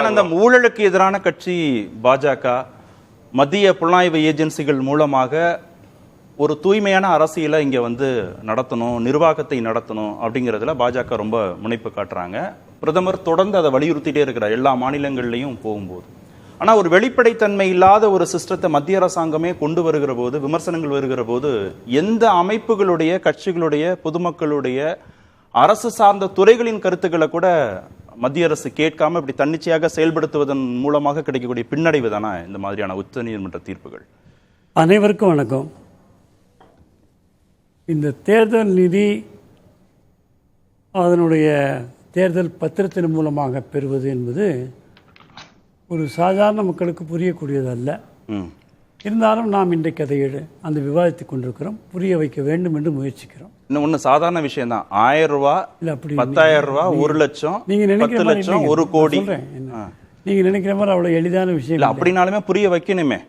நித்யானந்தம், ஊழலுக்கு எதிரான கட்சி பாஜக மத்திய புலனாய்வு ஏஜென்சிகள் மூலமாக ஒரு தூய்மையான அரசியலை இங்க நடத்தணும், நிர்வாகத்தை நடத்தணும் அப்படிங்கிறதுல பாஜக ரொம்ப முனைப்பு காட்டுறாங்க. பிரதமர் தொடர்ந்து அதை வலியுறுத்திட்டே இருக்கிறார் எல்லா மாநிலங்கள்லையும் போகும்போது. ஆனா ஒரு வெளிப்படைத்தன்மை இல்லாத ஒரு சிஸ்டத்தை மத்திய அரசாங்கமே கொண்டு வருகிற போது, விமர்சனங்கள் வருகிற போது, எந்த அமைப்புகளுடைய, கட்சிகளுடைய, பொதுமக்களுடைய, அரசு சார்ந்த துறைகளின் கருத்துக்களை கூட மத்திய அரசு கேட்காம இப்படி தன்னிச்சையாக செயல்படுத்துவதன் மூலமாக கிடைக்கக்கூடிய பின்னடைவு தானே இந்த மாதிரியான உச்ச நீதிமன்ற தீர்ப்புகள்? அனைவருக்கும் வணக்கம். இந்த தேர்தல் நிதி அதனுடைய தேர்தல் பத்திரத்தின் மூலமாக பெறுவது என்பது ஒரு சாதாரண மக்களுக்கு புரியக்கூடியது அல்ல. இருந்தாலும் நாம் இன்றைக்கு அதை அந்த விவாதித்து கொண்டிருக்கிறோம், புரிய வைக்க வேண்டும் என்று முயற்சிக்கிறோம். இன்னும் சாதாரண விஷயம் தான். 1000 ரூபாய், 10,000 ரூபாய், 1 லட்சம், நீங்க நினைக்கிற 10 லட்சம், 1 கோடி, நீங்க நினைக்கிற மாதிரி அவ்வளவு எளிதான விஷயம் இல்லை. அப்படினாலுமே புரிய வைக்கணுமே.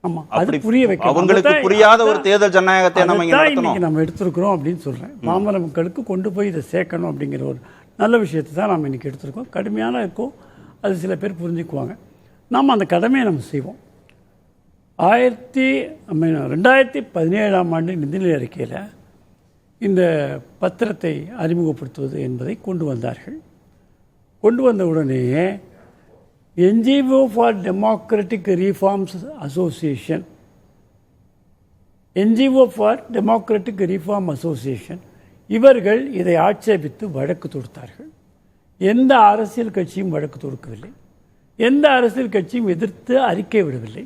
ஆமா, அது புரிய வைக்க அவங்களுக்கு புரியாத ஒரு தேர்தல் ஜனநாயகத்தை நம்ம எடுத்திருக்கிறோம் அப்படின்னு சொல்றேன். பாமர மக்களுக்கு கொண்டு போய் இதை சேர்க்கணும் அப்படிங்கிற ஒரு நல்ல விஷயத்தை தான் நாம் இன்னைக்கு எடுத்திருக்கோம். கடுமையான இருக்கும், அது சில பேர் புரிஞ்சுக்குவாங்க. நாம் அந்த கடமையை நம்ம செய்வோம். 2017ஆம் ஆண்டு நிதிநிலை அறிக்கையில் இந்த பத்திரத்தை அறிமுகப்படுத்துவது என்பதை கொண்டு வந்தார்கள். கொண்டு வந்த உடனே NGO for democratic reforms association, NGO for democratic reform association இவர்கள் இதை ஆட்சேபித்து வழக்கு தொடுத்தார்கள். எந்த அரசியல் கட்சியும் வழக்கு தொடுக்கவில்லை, எந்த அரசியல் கட்சியும் எதிர்த்து அறிக்கை விடவில்லை.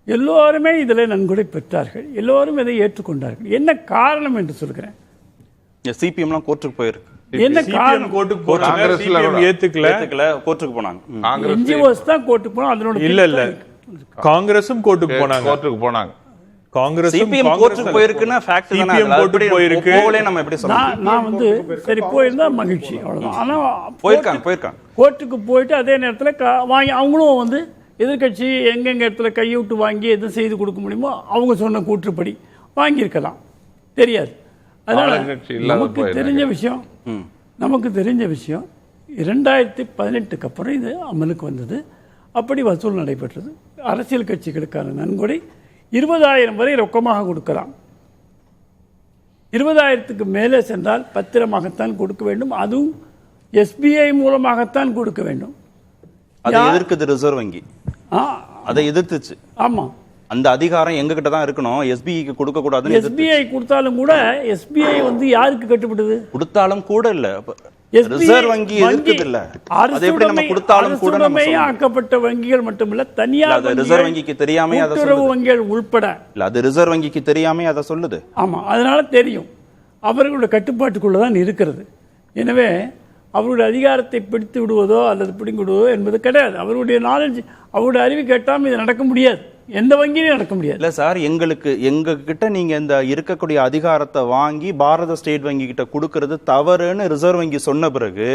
எல்லோருமே இதில் நன்கொடை பெற்றார்கள், எல்லோரும் இதை ஏற்றுக்கொண்டார்கள். என்ன காரணம் என்று சொல்கிறேன். சிபிஎம்லாம் கோர்ட்டுக்கு போயிருக்கு. என்ன காரணம்? கோர்ட்டுக்கு போனாங்க, ஏத்துக்கல, கோர்ட்டுக்கு போனாங்க. NGOs தான் கோர்ட்டுக்கு போனாங்க. அதனோட இல்ல காங்கிரஸும் கோர்ட்டுக்கு போனாங்க. காங்கிரஸ் கோர்ட்டுக்கு போயிருக்குன்னா ஃபேக்ட் தானே. கோர்ட்டுக்கு போயிருக்கு. நம்ம எப்படி சொல்லலாம்? நான் சரி போயிருந்தா மகிழ்ச்சி, அவ்வளவுதான். ஆனா போயிருக்காங்க கோர்ட்டுக்கு போயிட்டு அதே நேரத்தில் வாங்கி அவங்களும் எதிர்கட்சி எங்கெங்க இடத்துல கையூட்டு வாங்கி எது செய்து கொடுக்க முடியுமோ அவங்க சொன்ன கூற்றுப்படி வாங்கியிருக்கலாம், தெரியாது. அதனால நமக்கு தெரிஞ்ச விஷயம் 2018க்கு அப்புறம் இது அமலுக்கு வந்தது. அப்படி வசூல் நடைபெற்றது. அரசியல் கட்சிகளுக்கான நன்கொடை 20,000 வரை ரொக்கமாக கொடுக்கலாம். 20,000க்கு மேலே சென்றால் பத்திரமாகத்தான் கொடுக்க வேண்டும். அதுவும் SBI மூலமாகத்தான் கொடுக்க வேண்டும். அதை எதிர்க்குது ரிசர்வ் வங்கி, அதை எதிர்த்துச்சு. ஆமா, அந்த அதிகாரம் எங்க கிட்ட தான் இருக்கணும், SBIக்கு கொடுக்க கூடாதுன்னு. SBI கொடுத்தாலும் கூட SBI யாருக்கு கட்டுப்படுது? கொடுத்தாலும் கூட இல்ல, ரிசர்வ் வங்கி எதிர்க்குது இல்ல. அது எப்படி நம்ம கொடுத்தாலும் கூட நம்ம ஆக்கப்பட்ட வங்கிகள் மட்டுமல்ல, தனியார் ரிசர்வ் வங்கிக்கு தெரியாம அதை கூட்டுறவு வங்கிகள் உள்பட இல்ல, அது ரிசர்வ் வங்கிக்கு தெரியாம அதை சொல்லுது. ஆமா, அதனால தெரியும், அவர்களுடைய கட்டுப்பாட்டுக்குள்ளதான் இருக்கிறது. எனவே அவருடைய அதிகாரத்தை பிடித்து விடுவதோ அல்லது பிடிங்கி விடுவதோ என்பது கிடையாது. அவருடைய நாலேஜ், அவருடைய அறிவு கேட்டாமல் இது நடக்க முடியாது, எந்த வங்கியிலும் நடக்க முடியாது. இல்ல சார், எங்க கிட்ட நீங்க இந்த இருக்கக்கூடிய அதிகாரத்தை வாங்கி பாரத ஸ்டேட் வங்கி கிட்ட கொடுக்கறது தவறுன்னு ரிசர்வ் வங்கி சொன்ன பிறகு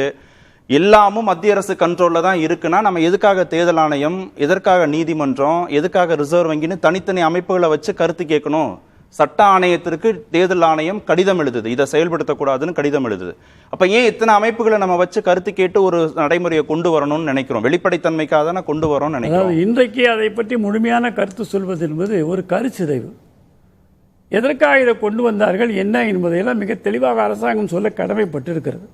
எல்லாமும் மத்திய அரசு கண்ட்ரோல்ல தான் இருக்குன்னா நம்ம எதுக்காக தேர்தல் ஆணையம், எதற்காக நீதிமன்றம், எதுக்காக ரிசர்வ் வங்கின்னு தனித்தனி அமைப்புகளை வச்சு கருத்து கேட்கணும்? சட்ட ஆணையத்திற்கு தேர்தல் ஆணையம் கடிதம் எழுதுது, இதை செயல்படுத்தக்கூடாதுன்னு கடிதம் எழுதுது. அப்ப ஏன் இத்தனை அமைப்புகளை நம்ம வச்சு கருத்து கேட்டு ஒரு நடைமுறையை கொண்டு வரணும்னு நினைக்கிறோம்? வெளிப்படைத்தன்மைக்காக தானே கொண்டு வரோம்னு நினைக்கிறோம். இன்றைக்கு அதை பற்றி முழுமையான கருத்து சொல்வது என்பது ஒரு கருச்சிதைவு. எதற்காக இதை கொண்டு வந்தார்கள் என்ன என்பதையெல்லாம் மிக தெளிவாக அரசாங்கம் சொல்ல கடமைப்பட்டிருக்கிறது.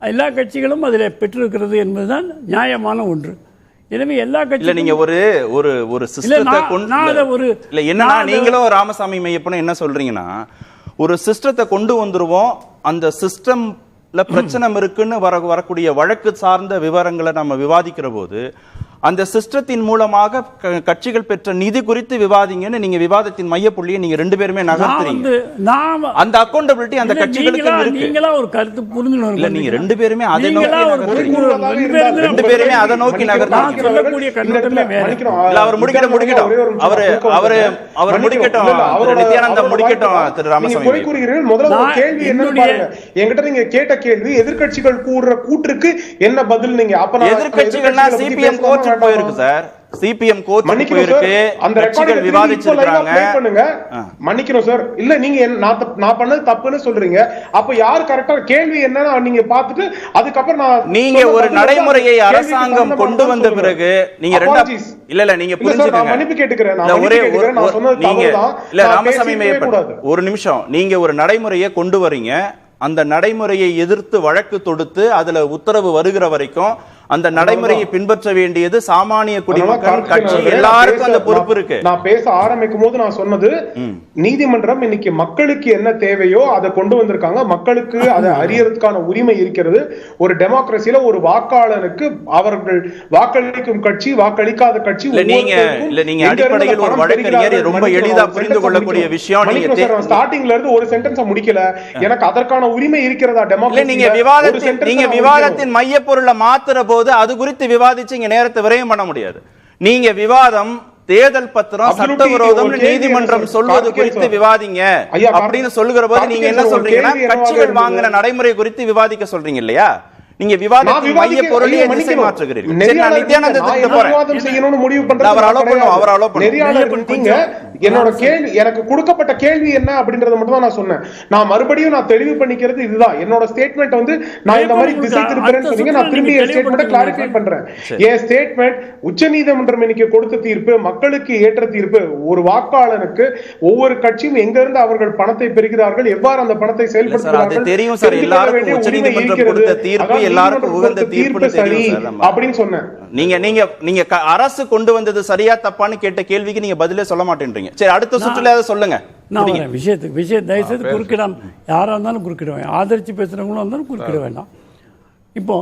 எல்லா கட்சிகளும் அதில் பெற்றிருக்கிறது என்பதுதான் நியாயமான ஒன்று. எனவே எல்லா கட்சியும் நீங்க ஒரு சிஸ்டத்தை இல்ல என்னன்னா, நீங்களும் ராமசாமி மையப்பனும் என்ன சொல்றீங்கன்னா, ஒரு சிஸ்டத்தை கொண்டு வந்துருவோம், அந்த சிஸ்டம்ல பிரச்சனை இருக்குன்னு வரக்கூடிய வழக்கு சார்ந்த விவரங்களை நம்ம விவாதிக்கிற போது அந்த சிஸ்டத்தின் மூலமாக கட்சிகள் பெற்ற நிதி குறித்து விவாதிங்கன்னு நீங்க விவாதத்தின் மையப்புள்ளியை நீங்க ரெண்டு பேருமே நகர்த்துறீங்க. அந்த அக்கௌண்டபிலிட்டி அந்த கட்சிகளுக்கு இருக்கு. நீங்களா ஒரு கருத்து புரிஞ்சுக்கணும். இல்ல, நீங்க ரெண்டு பேருமே அதை நோக்கி நகர்த்துறீங்க. சொல்லக்கூடிய கண்ணோட்டமே வேற. இல்ல, அவர் முடிக்கட்டும். அவர் முடிக்கட்டும். நித்யானந்தம் முடிக்கட்டும். திரு ராமசாமி முதல்ல கேள்வி என்ன பாருங்க. என்கிட்ட நீங்க கேட்ட கேள்வி எதிர்க்கட்சிகள் கூடுற கூற்றுக்கு என்ன பதில்? நீங்க அப்ப எதிர்க்கட்சிகள்னா சிபிஎம் கோர்ட் போயிருக்கு சார். சிபிஎம் கோர்ட்டுக்கு மன்னிக்கணும் போயிருக்கு, சார், அந்த கட்சிகள் ரெக்கார்டிங் விவாதிச்சிருக்காங்க. பண்ணுங்க. மன்னிக்கணும் சார், இல்ல நீங்க நான் பண்ணது தப்புன்னு சொல்றீங்க. அப்ப யார் கரெக்டா கேள்வி என்னன்னா நீங்க பார்த்துட்டு அதுக்கப்புறம் நீங்க ஒரு நடைமுறையை அரசாங்கம் கொண்டு வந்த பிறகு நீங்க இல்ல நீங்க புரிஞ்சுக்கங்க. மன்னிப்பு கேட்டுக்கிறேன். நான் சொன்னது தவறுதான். இல்ல ராமசாமி ஒரு நிமிஷம், நீங்க ஒரு நடைமுறையை கொண்டு வரீங்க, அந்த நடைமுறையை எதிர்த்து வழக்கு தொடுத்து அதுல உத்தரவு வருகிற வரைக்கும் அந்த நடைமுறையை பின்பற்ற வேண்டியது சாமானிய குடிமக்கள், கட்சி எல்லாருக்கும் அந்த பொறுப்பு இருக்கு. நான் பேச ஆரம்பிக்கும் போது நான் சொன்னது, நீதிமன்றம் இன்னைக்கு மக்களுக்கு என்ன தேவையோ அதை கொண்டு வந்திருக்காங்க. மக்களுக்கு அதை அறியறதுக்கான உரிமை இருக்கிறது. ஒரு டெமோக்ரஸில ஒரு வாக்காளனுக்கு அவர்கள் வாக்களிக்கும் கட்சி, வாக்களிக்காத கட்சி, நீங்க அடிப்படையில் ஒரு வழக்கறிஞர், ரொம்ப எளிதா புரிந்து கொள்ளக்கூடிய விஷயம். நீங்க ஸ்டார்டிங்ல இருந்து ஒரு சென்டென்ஸ் முடிக்கல, எனக்கு அதற்கான உரிமை இருக்கிறதா டெமோக்ரஸி? நீங்க விவாதத்தின் மைய பொருளை மாத்துற போது அது குறித்து விவாதிச்சு இங்க நேரத்தை விரயம் பண்ண முடியாது. நீங்க விவாதம் தேர்தல் பத்திரம் சட்டவிரோதம் நீதிமன்றம் சொல்வது குறித்து விவாதிங்க அப்படின்னு சொல்லுகிற போது நீங்க என்ன சொல்றீங்கன்னா கட்சிகள் வாங்கின நடைமுறை குறித்து விவாதிக்க சொல்றீங்க இல்லையா? நீங்க விவாதத்தின் மைய பொருளையே திசை மாற்றுகிறீர்கள். என்னோட கேள்வி, எனக்கு கொடுக்கப்பட்ட கேள்வி என்ன அப்படின்றத மட்டும் தான் நான் சொன்னேன். நான் மறுபடியும் நான் தெளிவு பண்ணிக்கிறது இதுதான். என்னோட ஸ்டேட்மெண்ட் வந்து நான் இந்த மாதிரி திசை திருப்புறேன்னு சொன்னீங்க, நான் திரும்பி என் ஸ்டேட்மெண்ட்டை கிளாரிஃபை பண்றேன். என் ஸ்டேட்மெண்ட் உச்சநீதிமன்றம் இன்னைக்கு கொடுத்த தீர்ப்பு மக்களுக்கு ஏற்ற தீர்ப்பு. ஒரு வாக்காளனுக்கு ஒவ்வொரு கட்சியும் எங்க இருந்து அவர்கள் பணத்தை பெறுகிறார்கள், எவ்வாறு அந்த பணத்தை செயல்படுத்துகிறார்கள் தெரியும் சார். எல்லாருக்கும் உச்சநீதிமன்றம் கொடுத்த தீர்ப்பு எல்லாருக்கும் உகந்த தீர்ப்பு தெரியும் அப்படின்னு சொன்னேன். நீங்க அரசு கொண்டு வந்தது சரியா தப்பான்னு கேட்ட கேள்விக்கு நீங்க பதிலே சொல்ல மாட்டேன்றீங்க. சரி, அடுத்த சுற்றுல சொல்லுங்க. நான் விஷயம் தயவுசெய்து குறுக்கிடாம, யாரா இருந்தாலும் குறுக்கிட வேண்டாம், ஆதரிச்சு பேசுறவங்களும் இருந்தாலும் குறுக்கிட வேண்டாம். இப்போ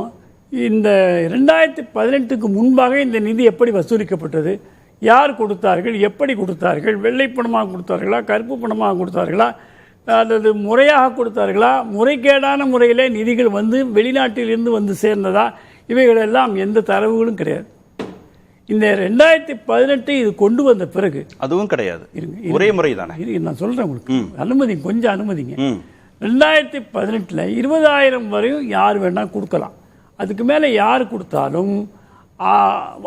இந்த 2018க்கு முன்பாக இந்த நிதி எப்படி வசூலிக்கப்பட்டது, யார் கொடுத்தார்கள், எப்படி கொடுத்தார்கள், வெள்ளை பணமாக கொடுத்தார்களா, கருப்பு பணமாக கொடுத்தார்களா, அல்லது முறையாக கொடுத்தார்களா, முறைகேடான முறையிலே நிதிகள் வந்து வெளிநாட்டில் இருந்து வந்து சேர்ந்ததா, இவைகளெல்லாம் எந்த தரவுகளும் கிடையாது. இந்த 2018 இது கொண்டு வந்த பிறகு அதுவும் கிடையாது, ஒரே முறை தானே. நான் சொல்றேன் உங்களுக்கு, அனுமதிங்க, கொஞ்சம் அனுமதிங்க. 2018 20,000 வரையும் யார் வேணா கொடுக்கலாம். அதுக்கு மேல யார் கொடுத்தாலும்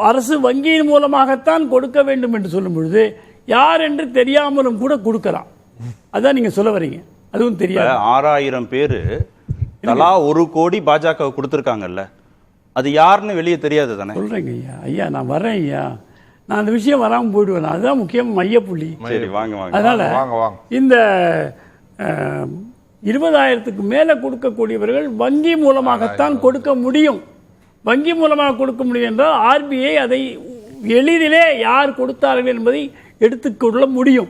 அரசு வங்கியின் மூலமாகத்தான் கொடுக்க வேண்டும் என்று சொல்லும் பொழுது யார் என்று தெரியாமலும் கூட கொடுக்கலாம். அதான் நீங்க சொல்ல வரீங்க. அதுவும் தெரியாது. 6,000 பேரு தலா 1 கோடி பாஜக கொடுத்திருக்காங்கல்ல, அது யாருன்னு வெளியே தெரியாது தானே. சொல்றேங்க ஐயா, நான் வரேன் ஐயா, நான் அந்த விஷயம் வராமல் போயிடுவேன். அதுதான் முக்கியம், மையப்புள்ளி. சரி, வாங்க. அதனால இந்த 20,000க்கு மேல கொடுக்கக்கூடியவர்கள் வங்கி மூலமாகத்தான் கொடுக்க முடியும். வங்கி மூலமாக கொடுக்க முடியும் என்றால் ஆர்பிஐ அதை எளிதிலே யார் கொடுத்தார்கள் என்பதை எடுத்துக்கொள்ள முடியும்.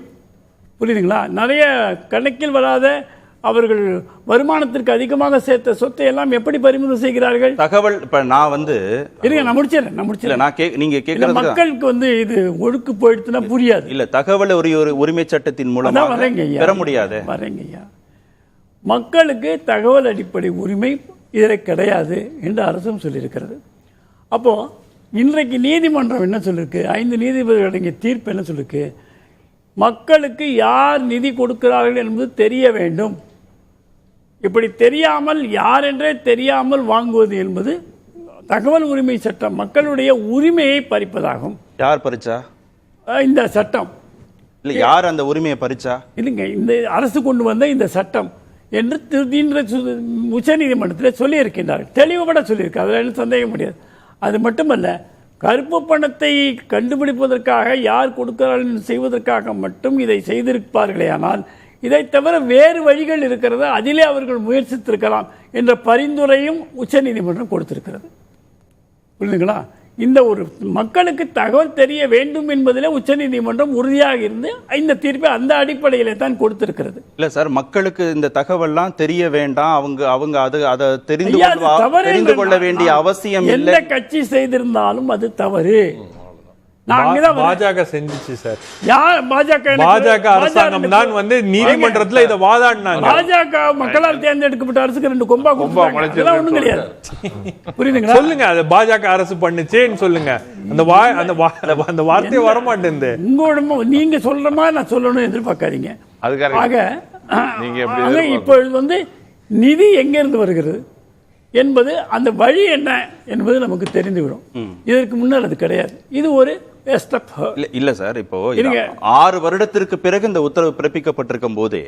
புரியுதுங்களா? நிறைய கணக்கில் வராத அவர்கள் வருமானத்திற்கு அதிகமாக சேர்த்த சொத்தை எல்லாம் எப்படி பறிமுதல் செய்கிறார்கள்? தகவல் இப்ப நான் இருங்க, நான் முடிச்சிடறேன். நீங்க கேக்குறது மக்களுக்கு இது ஒழுக்கு போயிடுச்சுன்னா புரியாது. இல்ல, தகவல் ஒரு உரிமை சட்டத்தின் மூலமா பெற முடியாது. வரேங்க ஐயா, மக்களுக்கு தகவல் அடிப்படை உரிமை இதில் கிடையாது என்று அரசும் சொல்லியிருக்கிறது. அப்போ இன்றைக்கு நீதிமன்றம் என்ன சொல்லிருக்கு, 5 நீதிபதிகள் அடங்கிய தீர்ப்பு என்ன சொல்லிருக்கு, மக்களுக்கு யார் நிதி கொடுக்கிறார்கள் என்பது தெரிய வேண்டும். இப்படி தெரியாமல், யார் என்றே தெரியாமல் வாங்குவது என்பது தகவல் உரிமை சட்டம் மக்களுடைய உரிமையை பறிப்பதாகும். யார் பறிச்சா? இந்த சட்டம் இல்ல, யார் அந்த உரிமையை பறிச்சா? இல்லைங்க, இந்த அரசு கொண்டு வந்த இந்த சட்டம் என்று உச்ச நீதிமன்றத்தில் சொல்லி இருக்கின்றார்கள். தெளிவுபட சொல்லியிருக்கு, அதில் சந்தேகம் முடியாது. அது மட்டுமல்ல, கருப்பு பணத்தை கண்டுபிடிப்பதற்காக யார் கொடுக்கிறார்கள் செய்வதற்காக மட்டும் இதை செய்திருப்பார்களே, ஆனால் இதை தவிர வேறு வழிகள் இருக்கிறது, அதிலே அவர்கள் முயற்சித்திருக்கலாம் என்ற பரிந்துரையும் உச்சநீதிமன்றம் கொடுத்திருக்கிறது. புரியுதுங்களா? இந்த ஒரு மக்களுக்கு தகவல் தெரிய வேண்டும் என்பதிலே உச்சநீதிமன்றம் உறுதியாக இருந்து இந்த தீர்ப்பை அந்த அடிப்படையிலே தான் கொடுத்திருக்கிறது. இல்ல சார், மக்களுக்கு இந்த தகவல்லாம் தெரிய வேண்டாம், அவங்க அதை தெரிந்து கொள்ள வேண்டிய அவசியம் இல்லை. எந்த கட்சி செய்திருந்தாலும் அது தவறு. பாஜக செஞ்சிச்சு சார். பாஜக அரசாங்கம் தான் நீதிமன்றத்தில் இதை வாதாடினாங்க. பாஜக மக்களால் தேர்ந்தெடுக்கப்பட்ட அரசுக்கு 2 கொம்பா ஒண்ணும் கிடையாது. புரியுதுங்களா? சொல்லுங்க, அது பாஜக அரசு பண்ணுச்சேன்னு சொல்லுங்க. அந்த வார்த்தையை வரமாட்டேங்குது. உங்களோட நீங்க சொல்ற மாதிரி நான் சொல்லணும் எதிர்பார்க்காதீங்க. ஆக இப்பொழுது நிதி எங்கிருந்து வருகிறது என்பது, அந்த வழி என்ன என்பது நமக்கு தெரிந்துவிடும். இதற்கு முன்னர் அது கிடையாது. இது ஒரு a step இல்ல சார், இப்போ இருங்க. 6 வருடத்திற்கு பிறகு இந்த உத்தரவு பிறப்பிக்கப்பட்டிருக்கும் போதே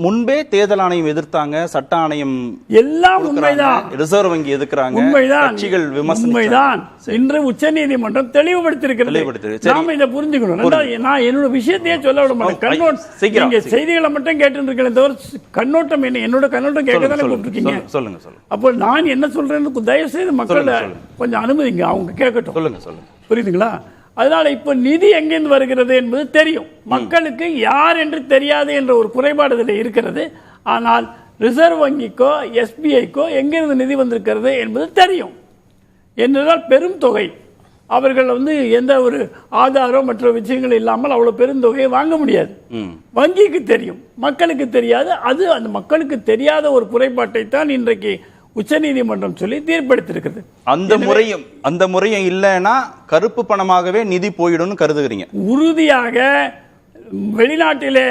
முன்பே தேர்தல் ஆணையம் எதிர்த்தாங்க, சட்ட ஆணையம் எல்லாம் உண்மைதான், ரிசர்வ் வங்கி எதிர்க்கிறாங்க, உண்மைதான், கட்சிகள் விமர்சனம். உண்மைதான். இன்று உச்சநீதிமன்றம் தெளிவுபடுத்தியிருக்கிறது. நாம இதை புரிஞ்சுக்கணும். நான் என்னோட விஷயத்தையே சொல்ல விட மாட்டேன். நீங்க செய்திகளை மட்டும் கேட்டு இருக்கேன் தவிர கண்ணோட்டம் என்ன, என்னோட கண்ணோட்டம் கேட்கதானே கூப்பிட்டுருக்கீங்க. சொல்லுங்க சொல்லுங்க. அப்போ நான் என்ன சொல்றேன்னு தயவு செய்து மக்கள் கொஞ்சம் அனுமதிங்க, அவங்க கேட்கட்டும். சொல்லுங்க சொல்லுங்க. புரியுதுங்களா? அதனால இப்ப நிதி எங்கிருந்து வருகிறது என்பது தெரியும், மக்களுக்கு யார் என்று தெரியாது என்ற ஒரு குறைபாடு இதில் இருக்கிறது. ஆனால் ரிசர்வ் வங்கிக்கோ எஸ்பிஐக்கோ எங்கிருந்து நிதி வந்திருக்கிறது என்பது தெரியும். என்றால் பெரும் தொகை, அவர்கள் எந்த ஒரு ஆதாரம் மற்ற விஷயங்கள் இல்லாமல் அவ்வளவு பெருந்தொகையை வாங்க முடியாது. வங்கிக்கு தெரியும், மக்களுக்கு தெரியாது. அது அந்த மக்களுக்கு தெரியாத ஒரு குறைபாட்டை தான் இன்றைக்கு உச்சநீதிமன்றம் சொல்லி தீர்ப்பளித்திருக்கிறது. அந்த முறையும் இல்லைன்னா கருப்பு பணமாகவே நிதி போயிடும் கருதுகிறீங்க? உறுதியாக வெளிநாட்டிலே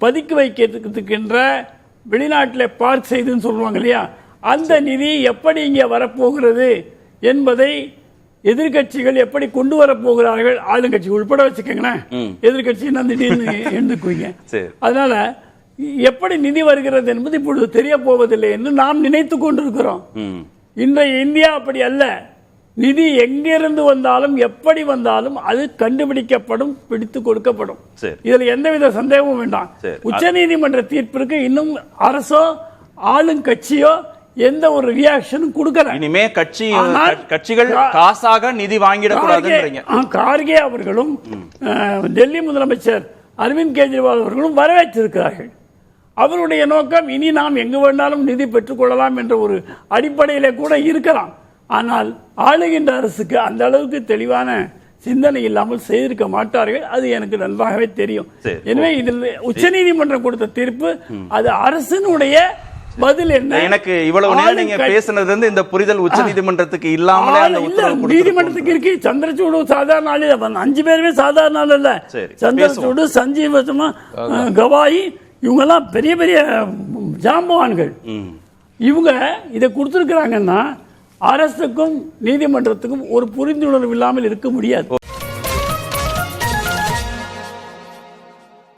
பதுக்கி வைக்கின்ற, வெளிநாட்டிலே பார்க் செய்துன்னு சொல்லுவாங்க இல்லையா, அந்த நிதி எப்படி இங்கே வரப்போகிறது என்பதை எதிர்கட்சிகள் எப்படி கொண்டு வரப்போகிறார்கள், ஆளுங்கட்சி உள்பட வச்சுக்கோங்களேன், எதிர்கட்சி திடீர்னு எழுந்துக்குவீங்க. அதனால எப்படி நிதி வருகிறது என்பது இப்பொழுது தெரிய போவதில்லை என்று நாம் நினைத்து கொண்டிருக்கிறோம். இன்றைய இந்தியா அப்படி அல்ல. நிதி எங்கிருந்து வந்தாலும் எப்படி வந்தாலும் அது கண்டுபிடிக்கப்படும், பிடித்து கொடுக்கப்படும். இதில் எந்தவித சந்தேகமும் வேண்டாம். உச்சநீதிமன்ற தீர்ப்பிற்கு இன்னும் அரசோ ஆளுங்கட்சியோ எந்த ஒரு ரியாக்ஷனும் கொடுக்கல. இனிமே கட்சிகள் காசாக நிதி வாங்கிடக்கூடாது. கார்கே அவர்களும் டெல்லி முதலமைச்சர் அரவிந்த் கெஜ்ரிவால் அவர்களும் வரவேற்றிருக்கிறார்கள். அவருடைய நோக்கம் இனி நாம் எங்கு வேண்டாலும் நிதி பெற்றுக் கொள்ளலாம் என்ற ஒரு அடிப்படையிலே கூட இருக்கலாம். ஆனால் ஆளுகின்ற அரசுக்கு அந்த அளவுக்கு தெளிவான சிந்தனை இல்லாமல் செய்திருக்க மாட்டார்கள். அது எனக்கு நன்றாகவே தெரியும். எனவே இதில் உச்சநீதிமன்றம் கொடுத்த தீர்ப்பு அது அரசினுடைய பதில் என்ன. எனக்கு இவ்வளவு நேரம் நீங்க பேசினது இந்த புரிதல் உச்சநீதிமன்றத்துக்கு இல்லாமலே நீதிமன்றத்துக்கு இருக்கு. சந்திரசூடு சாதாரண ஆள், 5 பேருமே சாதாரண ஆள் இல்ல. சந்திரசூடு, சஞ்சீவ் வர்மா, கவாயி, இவங்க எல்லாம் பெரிய பெரிய ஜாம்பவான்கள். இவங்க இதை கொடுத்திருக்கிறாங்கன்னா அரசுக்கும் நீதிமன்றத்துக்கும் ஒரு புரிந்துணர்வு இல்லாமல் இருக்க முடியாது.